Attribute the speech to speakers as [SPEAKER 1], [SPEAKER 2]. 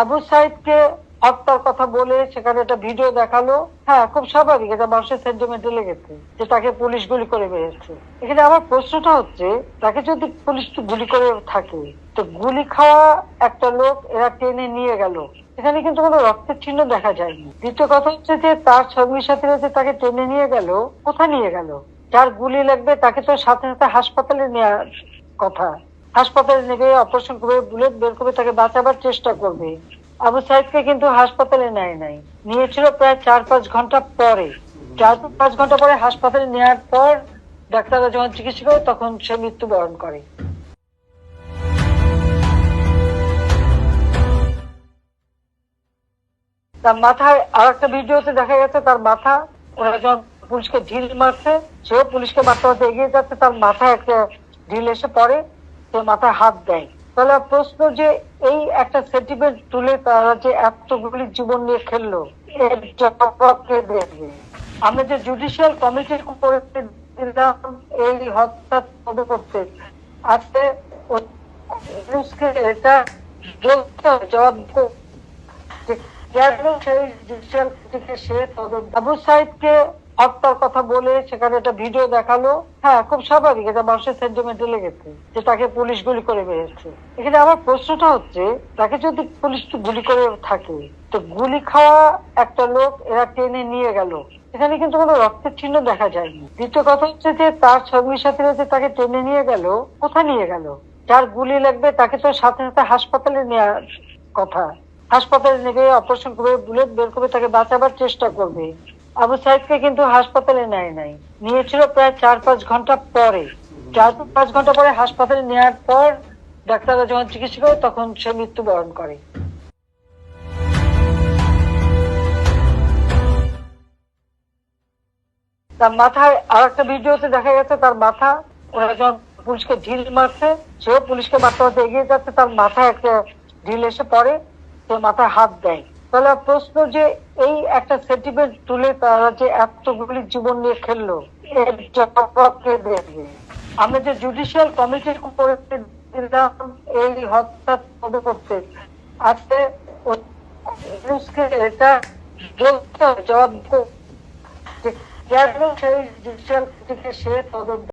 [SPEAKER 1] আবু সাইদকে হত্যার কথা বলে সেখানে একটা ভিডিও দেখালো। হ্যাঁ, খুব স্বাভাবিক, এটা মানুষের সেন্টিমেন্টে লেগেছে যে তাকে পুলিশ গুলি করে মেরেছে। এখানে আমার প্রশ্নটা হচ্ছে, তাকে যদি পুলিশ গুলি করে থাকে, তো গুলি খাওয়া একটা লোক এরা টেনে নিয়ে গেল, এখানে কিন্তু কোনো রক্তের চিহ্ন দেখা যায়নি। দ্বিতীয় কথা হচ্ছে যে তার সঙ্গী সাথীরা যে তাকে টেনে নিয়ে গেল, কোথায় নিয়ে গেল? যার গুলি লাগবে তাকে তো সাথে সাথে হাসপাতালে নেওয়ার কথা। হাসপাতালে নেবে, অপারেশন করবে, বুলেট বের করবে, তাকে বাঁচাবার চেষ্টা করবে। আবু সাইদকে কিন্তু হাসপাতালে নেয় নাই, নিয়েছিল প্রায় 4-5 ঘন্টা পরে। 4-5 ঘন্টা পরে হাসপাতালে নেওয়ার পর ডাক্তাররা যখন চিকিৎসা করে তখন সে মৃত্যুবরণ করে। তার মাথায় আর একটা ভিডিওতে দেখা গেছে তার মাথা, ওরা যখন পুলিশকে ঢিল মারছে, সেও পুলিশকে মারতে মারতে এগিয়ে যাচ্ছে, তার মাথায় একটা ঢিল এসে পড়ে, সে মাথায় হাত দেয়। তাহলে প্রশ্ন যে এই একটা সেন্টিমেন্ট তুলে তারা যে এতগুলি জীবন নিয়ে খেললো, এর জবাব কে দেবে? আমরা যে জুডিশিয়াল কমিটি করে দিলাম এই হত্যা তদন্ত করতে, আজকে পুলিশকে এটা বলতে হবে, জবাব আবু সাইদকে হত্যার কথা বলে সেখানে একটা ভিডিও দেখালো। হ্যাঁ, খুব স্বাভাবিক, এটা মানুষের সেন্টিমেন্টে লেগেছে যে তাকে পুলিশ গুলি করে মেরেছে। এখানে আমার প্রশ্নটা হচ্ছে, তাকে যদি পুলিশ গুলি করে থাকে, তো গুলি খাওয়া একটা লোক এরা টেনে নিয়ে গেল, এখানে কিন্তু কোনো রক্তের চিহ্ন দেখা যায়নি। দ্বিতীয় কথা হচ্ছে যে তার সঙ্গী সাথীরা যে তাকে টেনে নিয়ে গেল, কোথায় নিয়ে গেল? যার গুলি লাগবে তাকে তো সাথে সাথে হাসপাতালে নেওয়ার কথা। হাসপাতালে নেবে, অপারেশন করবে, বুলেট বের করবে, তাকে বাঁচাবার চেষ্টা করবে। আবু সাইদকে কিন্তু হাসপাতালে নেয় নাই, নিয়েছিল প্রায় 4-5 ঘন্টা পরে। 4-5 ঘন্টা পরে হাসপাতালে নেওয়ার পর ডাক্তাররা যখন চিকিৎসা করে তখন সে মৃত্যুবরণ করে। তার মাথায় আর একটা ভিডিওতে দেখা গেছে তার মাথা, ওরা যখন পুলিশকে ঢিল মারছে, সেও পুলিশকে মারতে মারতে এগিয়ে যাচ্ছে, তার মাথায় একটা ঢিল এসে পড়ে, সে মাথায় হাত দেয়। তাহলে প্রশ্ন যে এই একটা সেন্টিমেন্ট তুলে তারা যে এতগুলি জীবন নিয়ে খেললো, এর জবাব কে দেবে? আমরা যে জুডিশিয়াল কমিটি করে দিলাম এই হত্যা তদন্ত করতে, আজকে পুলিশকে এটা বলতে হবে, জবাব কেন সেই জুডিশিয়াল থেকে সে তদন্ত